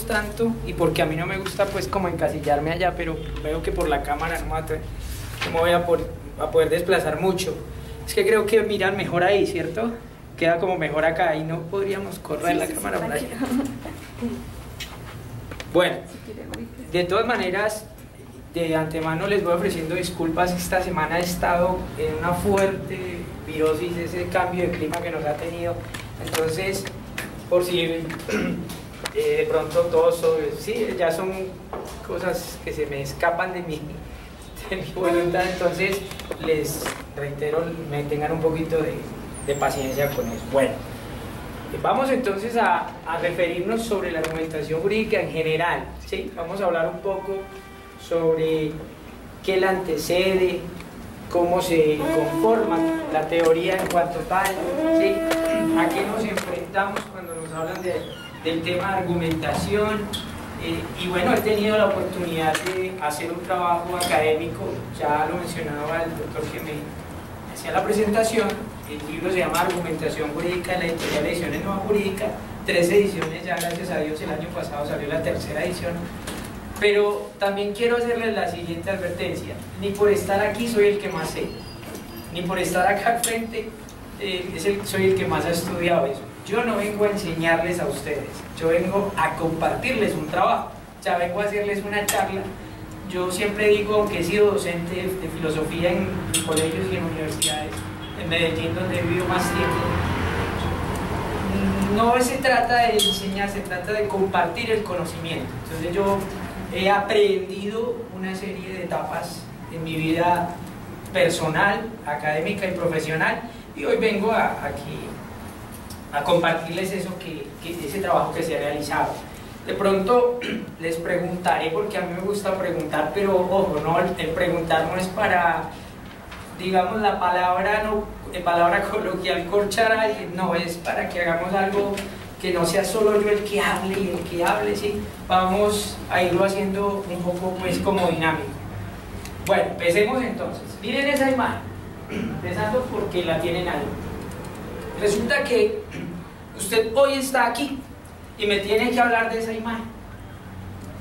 Tanto y porque a mí no me gusta pues como encasillarme allá, pero veo que por la cámara no me voy a poder desplazar mucho. Es que creo que miran mejor ahí, ¿cierto? Queda como mejor acá y no podríamos correr la cámara por allá. Bueno, de todas maneras, de antemano les voy ofreciendo disculpas. Esta semana he estado en una fuerte virosis, ese cambio de clima que nos ha tenido. Entonces, por si de pronto toso, sí, ya son cosas que se me escapan de mi voluntad. Entonces, les reitero, me tengan un poquito de paciencia con eso. Bueno, vamos entonces a referirnos sobre la argumentación jurídica en general, ¿sí? Vamos a hablar un poco sobre qué la antecede, cómo se conforma la teoría en cuanto tal, ¿sí? A qué nos enfrentamos cuando nos hablan del tema de argumentación. Y bueno, he tenido la oportunidad de hacer un trabajo académico, ya lo mencionaba el doctor que me hacía la presentación. El libro se llama Argumentación Jurídica, la editorial Ediciones Nueva Jurídica, 3 ediciones ya, gracias a Dios. El año pasado salió la 3ª edición. Pero también quiero hacerles la siguiente advertencia: ni por estar aquí soy el que más sé, ni por estar acá al frente soy el que más ha estudiado eso. Yo no vengo a enseñarles a ustedes, yo vengo a compartirles un trabajo, ya vengo a hacerles una charla. Yo siempre digo, aunque he sido docente de filosofía en colegios y en universidades, en Medellín, donde he vivido más tiempo, no se trata de enseñar, se trata de compartir el conocimiento. Entonces yo he aprendido una serie de etapas en mi vida personal, académica y profesional, y hoy vengo aquí a compartirles eso ese trabajo que se ha realizado. De pronto les preguntaré, porque a mí me gusta preguntar, pero ojo, no, el preguntar no es para, digamos, la palabra coloquial, corchar a alguien, no, es para que hagamos algo que no sea solo yo el que hable y el que hable, ¿sí? Vamos a irlo haciendo un poco pues como dinámico. Bueno, empecemos entonces. Miren esa imagen, empezando porque la tienen ahí. Resulta que usted hoy está aquí y me tiene que hablar de esa imagen.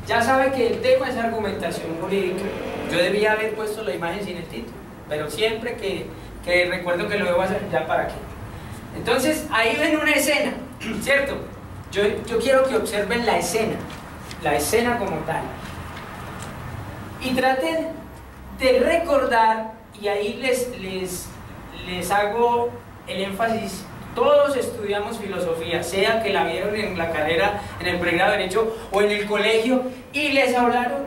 Ya sabe que el tema es argumentación jurídica. Yo debía haber puesto la imagen sin el título, pero siempre que recuerdo que lo debo hacer, ya para qué. Entonces, ahí ven una escena, ¿cierto? Yo quiero que observen la escena como tal. Y traten de recordar, y ahí les hago el énfasis. Todos estudiamos filosofía, sea que la vieron en la carrera, en el pregrado de Derecho o en el colegio, y les hablaron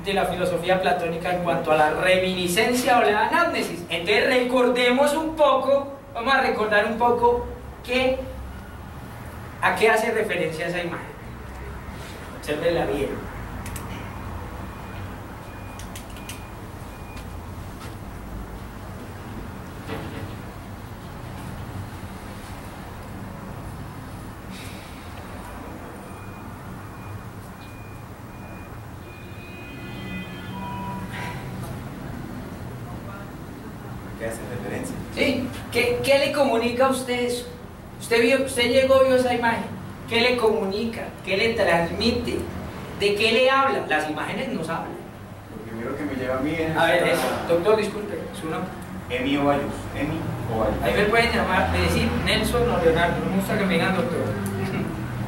de la filosofía platónica en cuanto a la reminiscencia o la anamnesis. Entonces recordemos un poco, vamos a recordar un poco a qué hace referencia esa imagen. Observenla bien. ¿Qué hace referencia? Sí, ¿qué le comunica a usted eso? Usted vio esa imagen. ¿Qué le comunica? ¿Qué le transmite? ¿De qué le habla? Las imágenes nos hablan. Lo primero que me lleva a mí es... A ver, eso. Doctor, disculpe, su nombre. Emi Ovallos. Ahí me pueden llamar, decir Nelson o Leonardo. No me gusta que me digan doctor.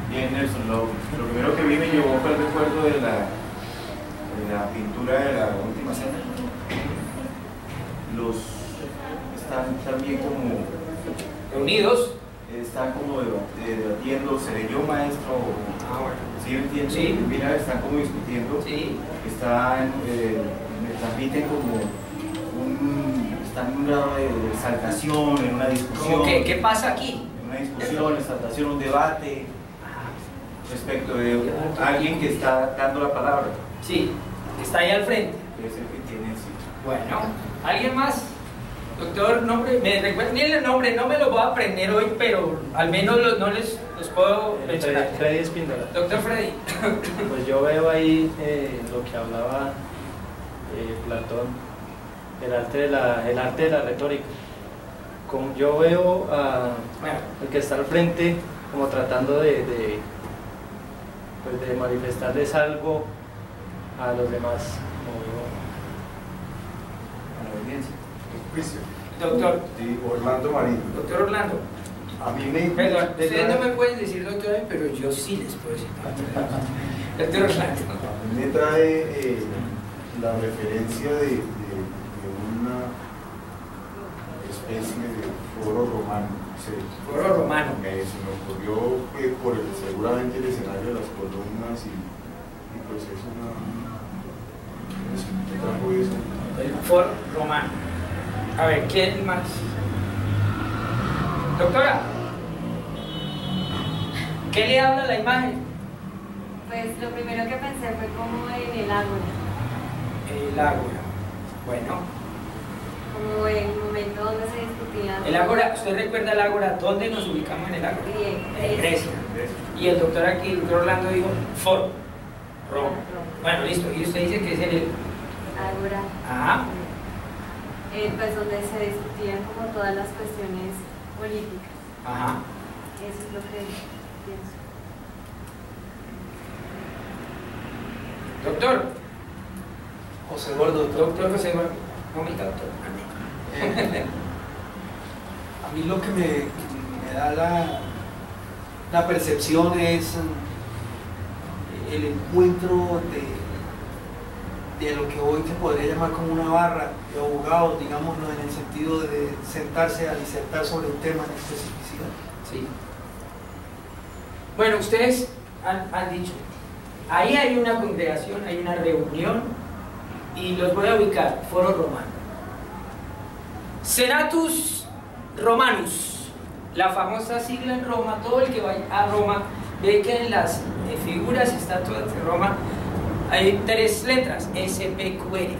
Bien, Nelson. Lo primero que vi me llevó fue el recuerdo de la pintura de la Última Cena. Están también como reunidos, están como debatiendo, ¿seré yo maestro? Bueno. ¿Sí me entiendes? Sí. Mira, están como discutiendo, sí. Me transmiten como están en un grado de exaltación, en una discusión. ¿Qué pasa aquí? En una discusión, exaltación, un debate respecto de alguien que está dando la palabra. Sí, que está ahí al frente. Es el que tiene, sí. Bueno, ¿alguien más? Doctor, nombre, me recuerden el nombre, no me lo voy a aprender hoy, pero al menos no les los puedo mencionar. Freddy Espíndola. Doctor Freddy. Pues yo veo ahí lo que hablaba Platón, el arte de la retórica. Como yo veo a el que está al frente como tratando de manifestarles algo a los demás. A la audiencia. Juicio. Doctor. Sí, Orlando Marín. Doctor Orlando. A mí me... Perdón, ustedes no me pueden decir doctor, pero yo sí les puedo decir doctor Orlando. A mí me trae la referencia de una especie de foro romano. Sí. Foro romano. Se me ocurrió que seguramente el escenario de las columnas y pues es una... ¿Qué trajo eso? El foro romano. A ver, ¿quién más? Doctora, ¿qué le habla la imagen? Pues lo primero que pensé fue como en el ágora. El ágora. Bueno. Como en el momento donde se discutía. El ágora, ¿usted recuerda el ágora? ¿Dónde nos ubicamos en el ágora? En Grecia. Y el doctor aquí, el doctor Orlando dijo, foro, Roma. Bueno, listo. Y usted dice que es en el ágora. Ajá. Pues donde se discutían como todas las cuestiones políticas. Ajá. Eso es lo que pienso. Doctor. José Eduardo, Doctor José Eduardo. No, mi doctor. a mí lo que me da la percepción es el encuentro de lo que hoy se podría llamar como una barra de abogados, digámoslo, en el sentido de sentarse a disertar sobre un tema en especificidad. Sí. Bueno, ustedes han dicho, ahí hay una congregación, hay una reunión, y los voy a ubicar, foro romano. Senatus Romanus, la famosa sigla en Roma. Todo el que vaya a Roma ve que en las figuras, estatuas de Roma, hay 3 letras, SPQR,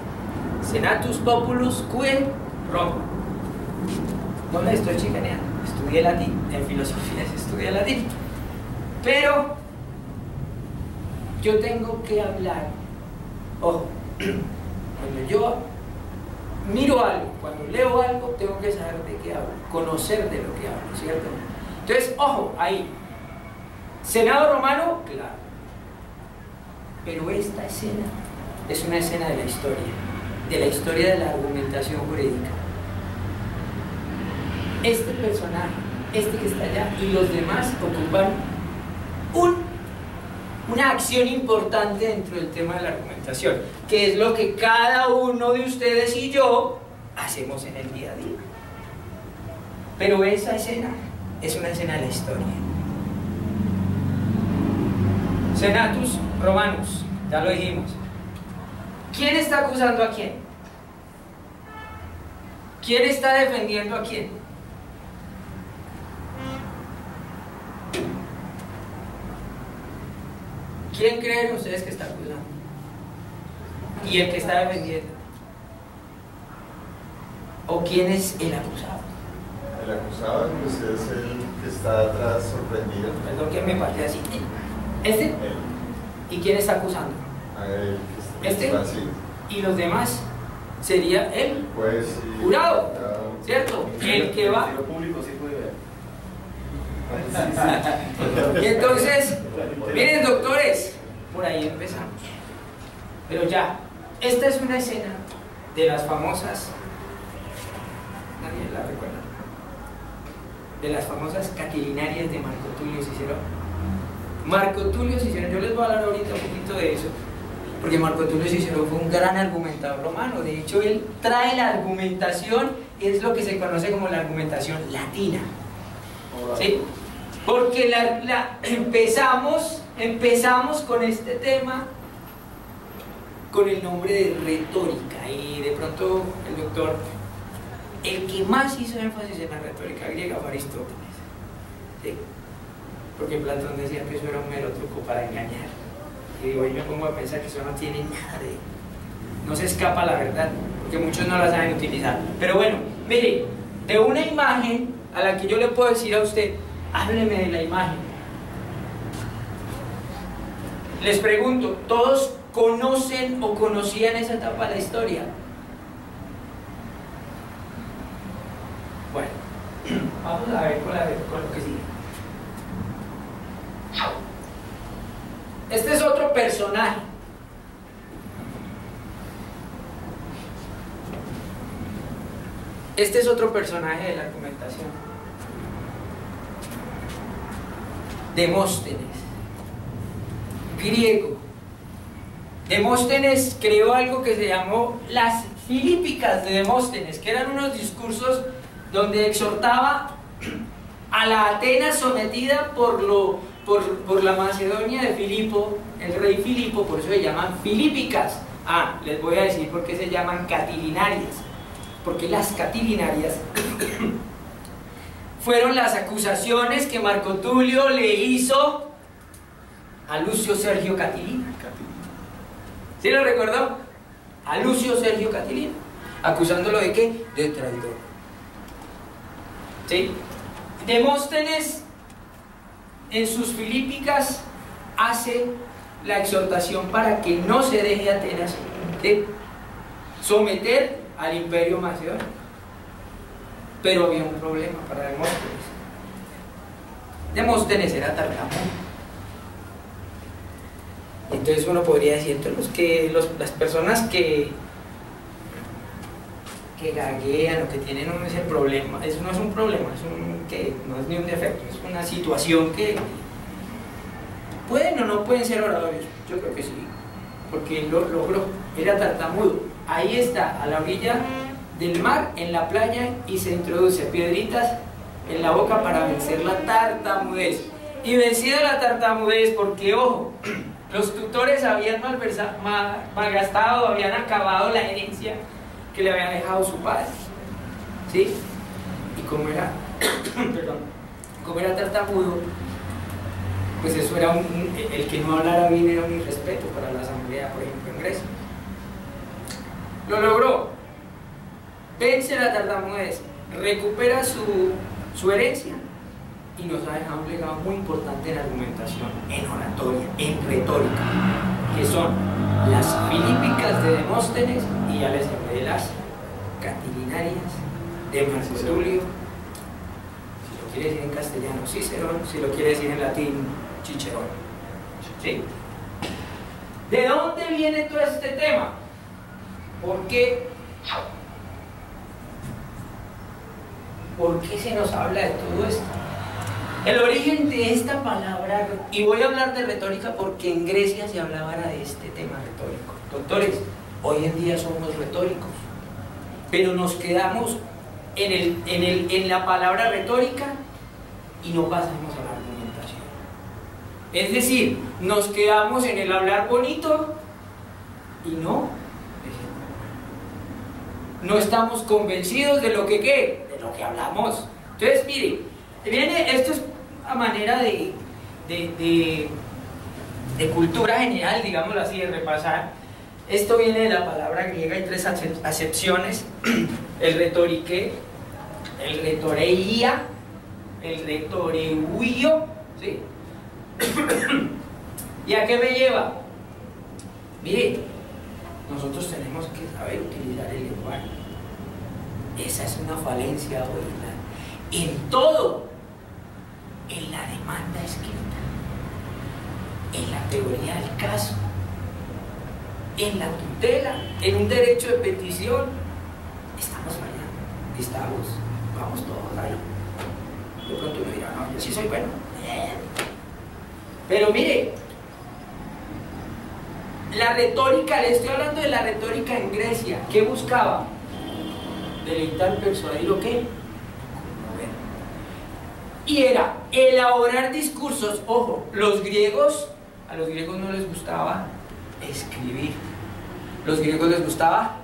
Senatus Populus Quae Roma. No me estoy chicaneando, estudié latín, en filosofía se estudia latín, pero yo tengo que hablar, ojo, cuando yo miro algo, cuando leo algo, tengo que saber de qué hablo, conocer de lo que hablo, ¿cierto? Entonces, ojo, ahí, Senado romano, claro, pero esta escena es una escena de la historia de la argumentación jurídica. Este personaje, este que está allá, y los demás ocupan una acción importante dentro del tema de la argumentación, que es lo que cada uno de ustedes y yo hacemos en el día a día. Pero esa escena es una escena de la historia. Senatus Romanus, ya lo dijimos. ¿Quién está acusando a quién? ¿Quién está defendiendo a quién? ¿Quién creen ustedes que está acusando? ¿Y el que está defendiendo? ¿O quién es el acusado? El acusado pues, es el que está atrás sorprendido. Perdón que me parte así. ¿Este? Él. ¿Y quién está acusando? A él, que ¿Este? está así. Y los demás sería el Pues, sí, jurado, ¿cierto? El que va. El público sí puede ver. Y entonces, miren doctores, por ahí empezamos. Pero ya, esta es una escena de las famosas, nadie la recuerda, de las famosas catilinarias de Marco Tulio Cicerón. Marco Tulio Cicerón, yo les voy a hablar ahorita un poquito de eso, porque Marco Tulio Cicerón fue un gran argumentador romano. De hecho, él trae la argumentación, es lo que se conoce como la argumentación latina, ¿sí? Porque empezamos con este tema con el nombre de retórica, y de pronto el doctor, el que más hizo énfasis en la retórica griega fue Aristóteles, ¿sí? Porque Platón decía que eso era un mero truco para engañar, y digo, yo me pongo a pensar que eso no tiene nada no se escapa la verdad, porque muchos no la saben utilizar. Pero bueno, mire, de una imagen a la que yo le puedo decir a usted, hábleme de la imagen. Les pregunto, ¿todos conocen o conocían esa etapa de la historia? Bueno, vamos a ver con lo que sigue. Este es otro personaje. Este es otro personaje de la argumentación. Demóstenes, griego. Demóstenes creó algo que se llamó las Filípicas de Demóstenes, que eran unos discursos donde exhortaba a la Atenas sometida por la Macedonia de Filipo, el rey Filipo, por eso se llaman Filípicas. Ah, les voy a decir por qué se llaman catilinarias. Porque las catilinarias fueron las acusaciones que Marco Tulio le hizo a Lucio Sergio Catilina. ¿Sí lo recordó? A Lucio Sergio Catilina, acusándolo de ¿qué? De traidor. ¿Sí? Demóstenes en sus Filípicas hace la exhortación para que no se deje Atenas de someter al imperio macedonio. Pero había un problema para Demóstenes. Demóstenes era tartamudo. Entonces uno podría decir, las personas que gaguean o que tienen ese problema, eso no es un problema, no es ni un defecto, es una situación que pueden o no pueden ser oradores. Yo creo que sí, porque lo logró, era tartamudo. Ahí está, a la orilla del mar, en la playa, y se introduce piedritas en la boca para vencer la tartamudez. Y vencida la tartamudez, porque ojo, los tutores habían malgastado, habían acabado la herencia que le había dejado su padre, ¿sí? Y como era, perdón, como era tartamudo, pues eso era el que no hablara bien era un irrespeto para la asamblea, por ejemplo, en Grecia. Lo logró, vence la tartamudez, recupera su herencia y nos ha dejado un legado muy importante en argumentación, en oratoria, en retórica, que son las Filípicas de Demóstenes, y ya les hablé de las Catilinarias de Marco Tulio, si lo quiere decir en castellano, Cicerón, si lo quiere decir en latín, Cicerón. ¿Sí? ¿De dónde viene todo este tema? ¿Por qué se nos habla de todo esto? El origen de esta palabra, y voy a hablar de retórica porque en Grecia se hablaba de este tema retórico. Doctores, hoy en día somos retóricos, pero nos quedamos en la palabra retórica y no pasamos a la argumentación. Es decir, nos quedamos en el hablar bonito y no estamos convencidos de lo que ¿qué? De lo que hablamos. Entonces, mire, esto es a manera de cultura general, digámoslo así, de repasar. Esto viene de la palabra griega, hay tres acepciones: el retorique, el retoreía, el retoreuio, ¿sí? ¿Y a qué me lleva? Mire, nosotros tenemos que saber utilizar el lenguaje. Esa es una falencia hoy en todo, en la demanda escrita, en la teoría del caso, en la tutela, en un derecho de petición. Estamos fallando, vamos todos ahí. De pronto uno dirá, no, yo sí soy bueno. Pero mire, la retórica, le estoy hablando de la retórica en Grecia. ¿Qué buscaba? Deleitar, persuadir, ¿o qué? Y era elaborar discursos. Ojo, a los griegos no les gustaba escribir, los griegos les gustaba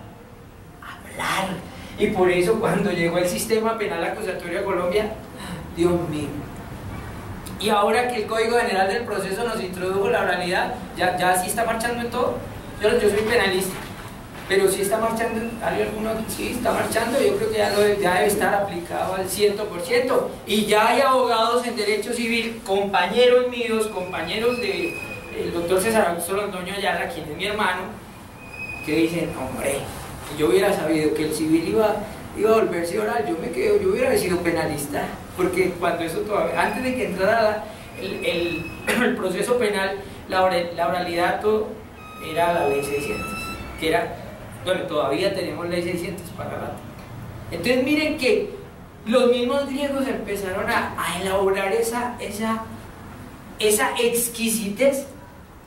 hablar, y por eso cuando llegó el sistema penal acusatorio a Colombia, Dios mío, y ahora que el Código General del Proceso nos introdujo la oralidad, ya sí está marchando en todo. Yo soy penalista, Pero sí está marchando, ¿hay alguno que sí está marchando? Yo creo que ya debe estar aplicado al 100%. Y ya hay abogados en derecho civil, compañeros míos, compañeros del doctor César Augusto Londoño Ayala, quien es mi hermano, que dicen, hombre, si yo hubiera sabido que el civil iba a volverse oral, yo hubiera sido penalista, porque cuando eso todavía, antes de que entrara el proceso penal, la oralidad todo era la ley 600, que era, bueno, todavía tenemos ley 600 para rato. Entonces miren que los mismos griegos empezaron a elaborar esa exquisitez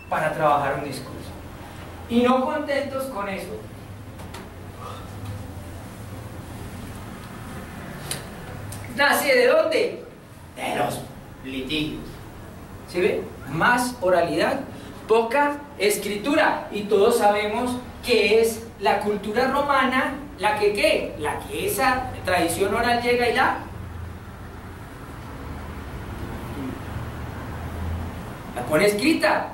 para trabajar un discurso. Y no contentos con eso, ¿nace de dónde? De los litigios. ¿Sí ve? Más oralidad, poca escritura. Y todos sabemos que es la cultura romana la que ¿qué? La que esa tradición oral llega y la pone escrita.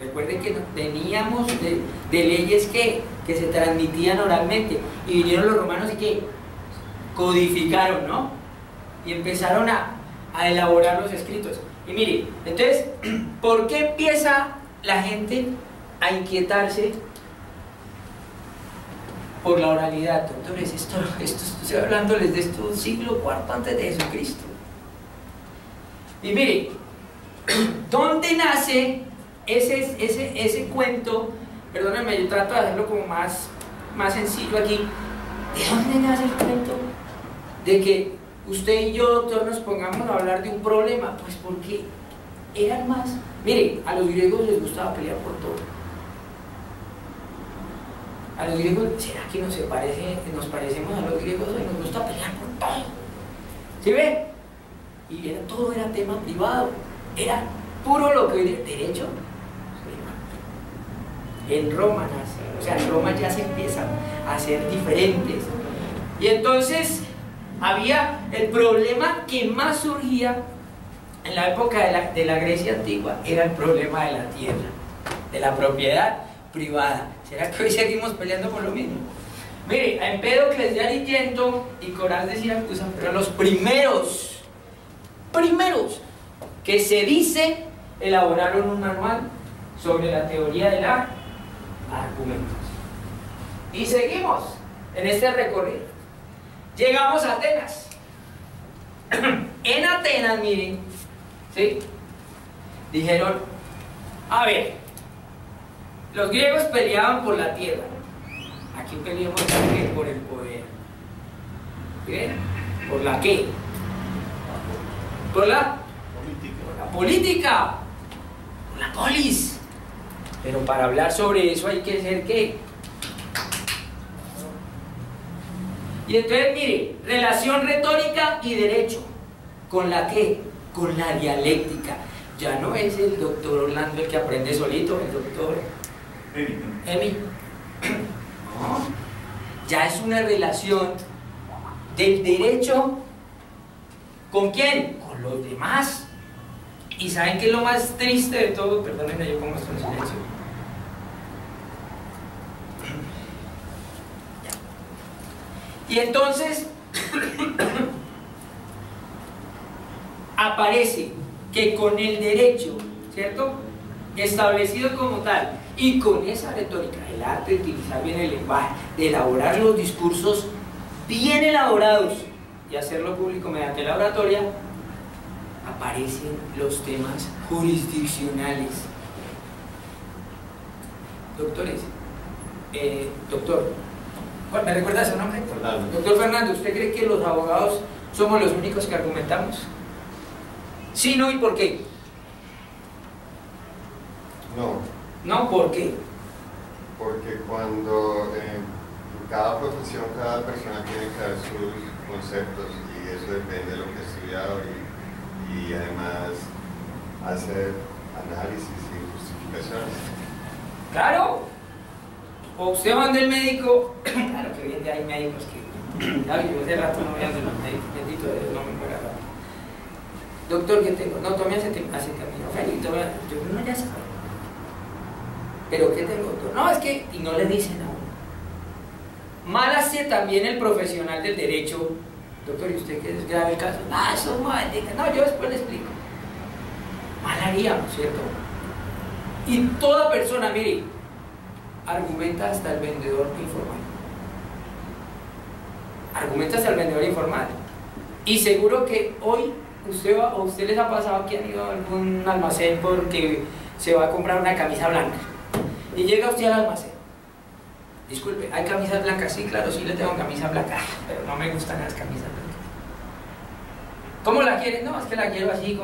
Recuerden que teníamos de leyes que se transmitían oralmente. Y vinieron los romanos y que codificaron, ¿no? Y empezaron a elaborar los escritos. Y mire, entonces, ¿por qué empieza la gente a inquietarse por la oralidad? Doctores, esto estoy hablándoles de esto siglo IV antes de Jesucristo. Y mire, ¿dónde nace ese cuento? Perdónenme, yo trato de hacerlo como más sencillo aquí. ¿De dónde nace el cuento de que usted y yo, doctor, nos pongamos a hablar de un problema? Pues porque eran más. Mire, a los griegos les gustaba pelear por todo. A los griegos, ¿será que nos parecemos a los griegos hoy? Nos gusta pelear por todo. ¿Sí ve? Y todo era tema privado. Era puro lo que hoy derecho. En Roma nace. O sea, en Roma ya se empiezan a ser diferentes. Y entonces había el problema que más surgía en la época de la Grecia antigua, era el problema de la tierra, de la propiedad privada. ¿Será que hoy seguimos peleando por lo mismo? Mire, a Empédocles de Agrigento y Corás de Siracusa fueron los primeros que se dice elaboraron un manual sobre la teoría de la argumentación. Y seguimos en este recorrido. Llegamos a Atenas. En Atenas, miren, ¿sí? Dijeron, a ver, los griegos peleaban por la tierra. Aquí peleamos también por el poder. ¿Bien? ¿Por la qué? Por la política, por la polis. Pero para hablar sobre eso hay que ser ¿qué? Y entonces, mire, relación retórica y derecho. ¿Con la qué? Con la dialéctica. Ya no es el doctor Orlando el que aprende solito, el doctor Emi. No, ya es una relación del derecho. ¿Con quién? Con los demás. ¿Y saben qué es lo más triste de todo? Perdónenme, yo pongo esto en silencio. Y entonces aparece que con el derecho, ¿cierto?, establecido como tal, y con esa retórica, el arte de utilizar bien el lenguaje, de elaborar los discursos bien elaborados y hacerlo público mediante la oratoria, aparecen los temas jurisdiccionales. Doctores, doctor, ¿me recuerda su nombre? Fernando. Doctor Fernando, ¿usted cree que los abogados somos los únicos que argumentamos? ¿Sí, no y por qué? No, No, ¿por qué? porque cuando en cada profesión, cada persona tiene que dar sus conceptos y eso depende de lo que ha estudiado y además hacer análisis y justificaciones. Claro. O usted manda el médico, claro que hoy en día hay médicos que, claro, yo hace rato no voy a hacer los médicos, bendito de Dios, no me muera rato. Doctor, ¿qué tengo? No, tome acetaminofén, yo no, ya sabe. ¿Pero qué tengo, doctor? No, es que, y no le dicen a uno. mal hace también el profesional del derecho. Doctor, ¿y usted qué es grave el caso? No, eso es muy... No, yo después le explico. Mal haríamos, ¿cierto? Y toda persona, mire, argumenta hasta el vendedor informal. Argumenta hasta el vendedor informal. Y seguro que hoy usted les ha pasado que han ido a algún almacén porque se va a comprar una camisa blanca. Y llega usted al almacén. Disculpe, ¿hay camisas blancas? Sí, claro, sí le tengo camisa blanca, pero no me gustan las camisas blancas. ¿Cómo la quiere? No, es que la quiero así,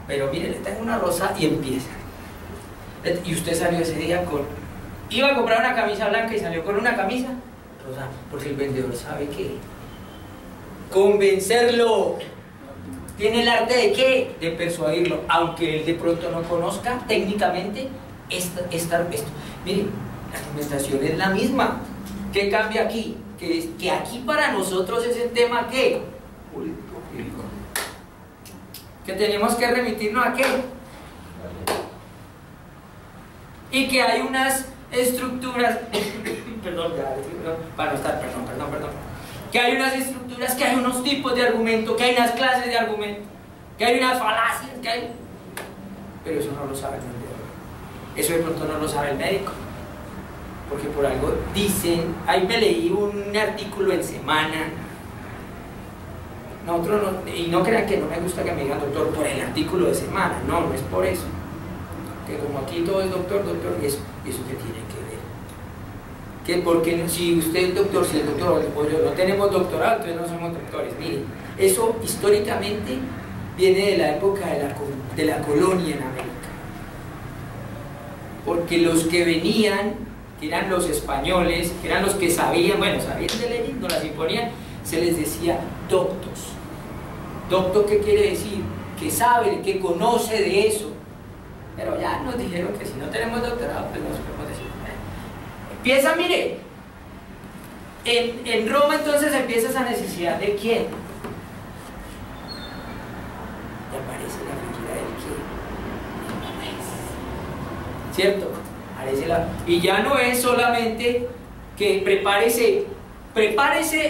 pero mire, le tengo una rosa y empieza. Y usted salió ese día con... Iba a comprar una camisa blanca y salió con una camisa rosa, porque el vendedor sabe que convencerlo. Tiene el arte de ¿qué? De persuadirlo, aunque él de pronto no conozca técnicamente esto. Mire, la argumentación es la misma. ¿Qué cambia aquí? Que aquí para nosotros es el tema ¿qué? Político. Que tenemos que remitirnos a ¿qué? Y que hay unas estructuras perdón, que hay unas estructuras, que hay unos tipos de argumento, que hay unas clases de argumento, que hay unas falacias, que hay... Pero eso no lo sabe el vendedor. Eso de pronto no lo sabe el médico. Porque por algo dicen, ahí me leí un artículo en Semana, y no crean que no me gusta que me digan doctor por el artículo de Semana, no es por eso. Que como aquí todo es doctor, y eso que tiene que ver. Que porque si usted es doctor, si el doctor o yo no tenemos doctorado, entonces no somos doctores. Miren, eso históricamente viene de la época de la colonia en América. Porque los que venían, que eran los españoles, que eran los que sabían de leyes, no las imponían, se les decía doctos. Docto, ¿qué quiere decir? Que sabe, que conoce de eso. Pero ya nos dijeron que si no tenemos doctorado, pues no podemos decir. Empieza, mire, en Roma entonces empieza esa necesidad de quién. Y aparece la figura del quién. ¿Cierto? Y ya no es solamente que prepárese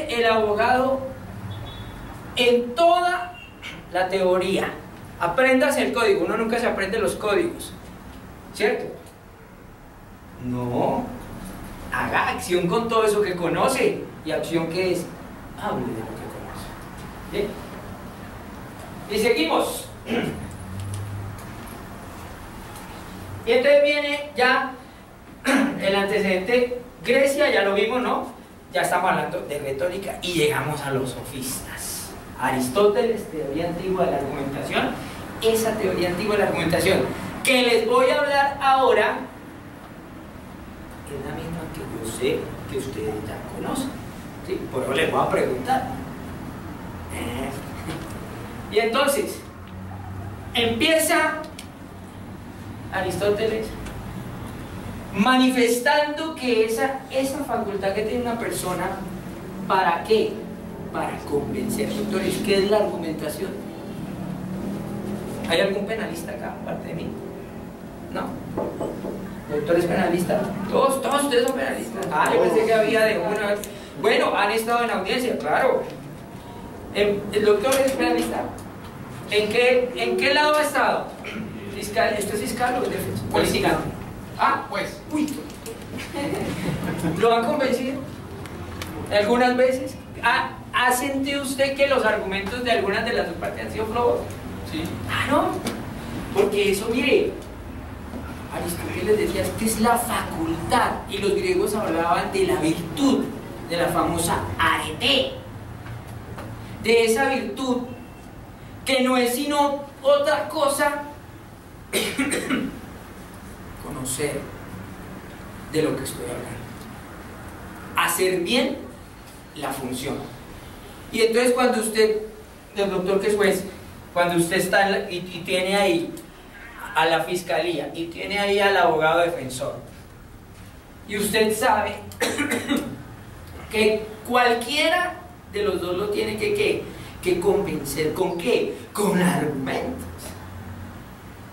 el abogado en toda la teoría. Apréndase el código, uno nunca se aprende los códigos, ¿cierto? No, haga acción con todo eso que conoce. ¿Y acción qué es? Hable de lo que conoce. ¿Bien? Y seguimos. Y entonces viene ya el antecedente, Grecia, ya lo vimos, ¿no? Ya estamos hablando de retórica y llegamos a los sofistas. Aristóteles, teoría antigua de la argumentación, esa teoría antigua de la argumentación que les voy a hablar ahora es la misma que yo sé que ustedes ya conocen, ¿sí? Por eso les voy a preguntar. Y entonces empieza Aristóteles manifestando que esa facultad que tiene una persona, ¿para qué? Para convencer. Doctores, ¿qué es la argumentación? ¿Hay algún penalista acá, aparte de mí? ¿No? ¿Doctor es penalista? ¿Todos ustedes son penalistas? Ah, yo pensé que había de una vez. Bueno, han estado en audiencia, claro. ¿El doctor es penalista? ¿En qué lado ha estado? ¿Fiscal? ¿Esto es fiscal o es defensa? Política. Ah, pues. Uy. ¿Lo han convencido? ¿Algunas veces? ¿Ha sentido usted que los argumentos de algunas de las dos partes han sido flojos? Sí. Ah, no. Porque eso, mire, Aristóteles decía, esta es la facultad. Y los griegos hablaban de la virtud, de la famosa arete. De esa virtud que no es sino otra cosa conocer de lo que estoy hablando, hacer bien la función. Y entonces cuando usted, el doctor que es juez, cuando usted está y tiene ahí a la fiscalía y tiene ahí al abogado defensor, y usted sabe que cualquiera de los dos lo tiene que convencer. ¿Con qué? Con argumentos.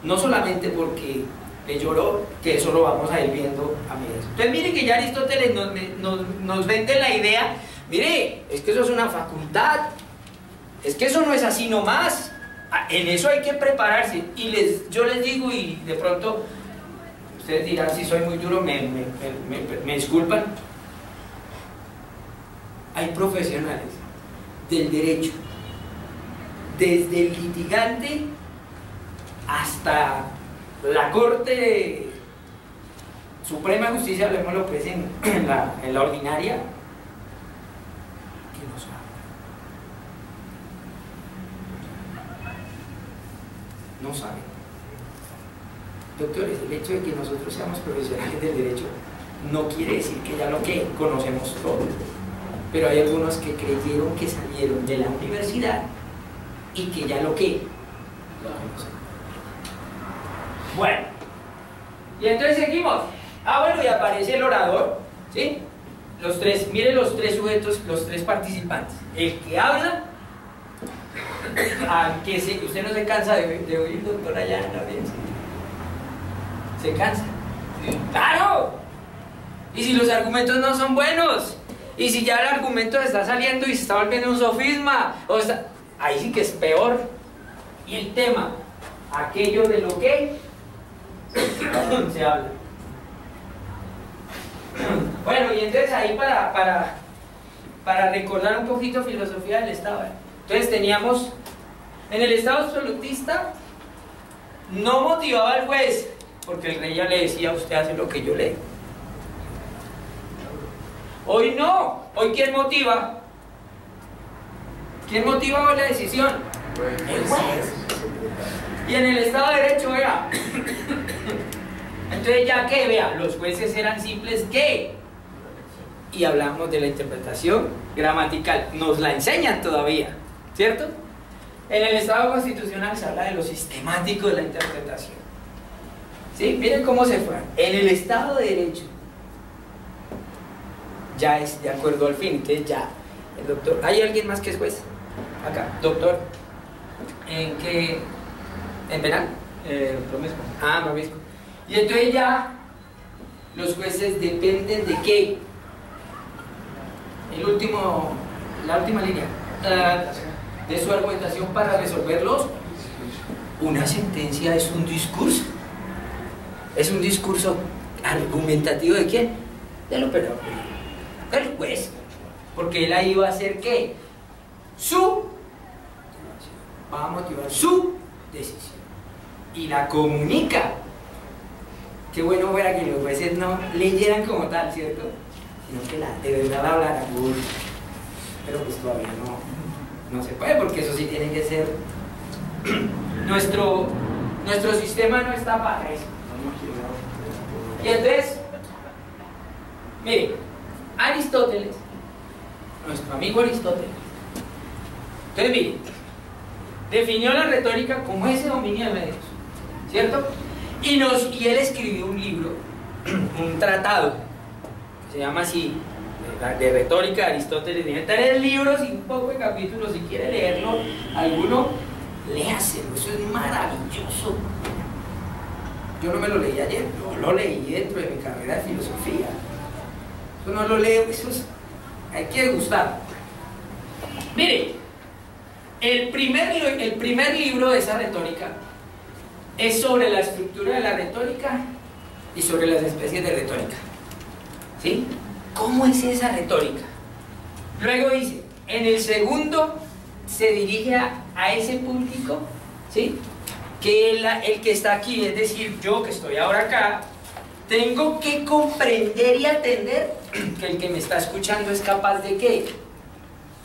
No solamente porque le lloró, que eso lo vamos a ir viendo a medida. Entonces miren que ya Aristóteles nos vende la idea, mire, es que eso es una facultad, es que eso no es así nomás, en eso hay que prepararse. Y yo les digo, y de pronto ustedes dirán si soy muy duro, me disculpan, hay profesionales del derecho, desde el litigante hasta la Corte Suprema de Justicia, hablemoslo pues en la ordinaria, que no saben. No saben. Doctores, el hecho de que nosotros seamos profesionales del derecho no quiere decir que ya lo que conocemos todo, pero hay algunos que creyeron que salieron de la universidad y que ya lo conocen. Bueno, y entonces seguimos. Bueno, y aparece el orador, ¿sí? Los tres, miren los tres sujetos, los tres participantes. El que habla, usted no se cansa de oír, doctor, allá en la audiencia. ¿Se cansa? ¡Claro! Y si los argumentos no son buenos, y si ya el argumento está saliendo y se está volviendo un sofisma, ahí sí que es peor. Y el tema, aquello de lo que se habla. Bueno, y entonces ahí para recordar un poquito filosofía del Estado. Entonces teníamos, en el Estado absolutista, no motivaba al juez, porque el rey ya le decía, usted hace lo que yo leo. Hoy no, hoy ¿quién motiva? ¿Quién motiva la decisión? El juez. Y en el Estado de Derecho, vea, entonces ya que, vea, los jueces eran simples, ¿qué? Y hablamos de la interpretación gramatical, nos la enseñan todavía, ¿cierto? En el Estado constitucional se habla de lo sistemático de la interpretación. ¿Sí? Miren cómo se fue. En el Estado de Derecho ya es de acuerdo al fin, entonces ya, el doctor, ¿hay alguien más que es juez? Acá, doctor, ¿en qué? ¿En penal? Promiscuo. Promiscuo. Y entonces ya los jueces dependen de qué. La última línea de su argumentación para resolverlos. Una sentencia es un discurso. Es un discurso argumentativo ¿de quién? Del operador, del juez. Porque él ahí va a hacer ¿qué? Va a motivar su decisión. Y la comunica. Qué bueno fuera que los jueces no leyeran como tal, ¿cierto? Sino que de verdad la hablaran. Pero pues todavía no se puede, porque eso sí tiene que ser. Nuestro sistema no está para eso. Y entonces, mire, Aristóteles, nuestro amigo Aristóteles, entonces mire, definió la retórica como ese dominio de medios, ¿cierto? Y él escribió un libro, un tratado, que se llama así, de retórica de Aristóteles. Tiene 3 libros y un poco de capítulos. Si quiere leerlo, alguno, léaselo, eso es maravilloso. Yo no me lo leí ayer, yo lo leí dentro de mi carrera de filosofía. Eso no lo leo, hay que gustar. Mire, el primer libro de esa retórica es sobre la estructura de la retórica y sobre las especies de retórica. ¿Sí? ¿Cómo es esa retórica? Luego dice, en el segundo se dirige a ese público, ¿sí? Que el que está aquí, es decir, yo que estoy ahora acá, tengo que comprender y atender que el que me está escuchando es capaz de ¿qué?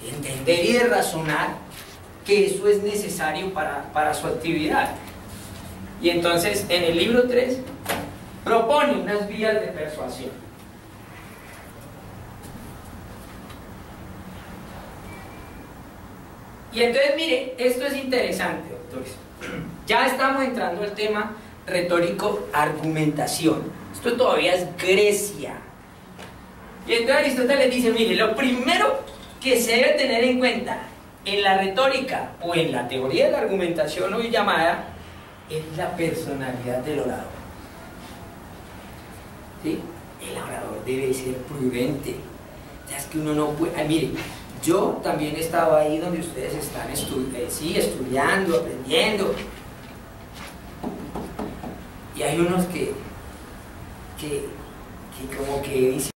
De entender y de razonar que eso es necesario para su actividad. Y entonces en el libro 3 propone unas vías de persuasión. Y entonces mire, esto es interesante, doctores. Ya estamos entrando al tema retórico, argumentación. Esto todavía es Grecia. Y entonces Aristóteles dice, mire, lo primero que se debe tener en cuenta en la retórica o en la teoría de la argumentación hoy llamada es la personalidad del orador. ¿sí? El orador debe ser prudente. Ya es que uno no puede... mire, yo también estaba ahí donde ustedes están estudiando, aprendiendo. Y hay unos que como que dicen...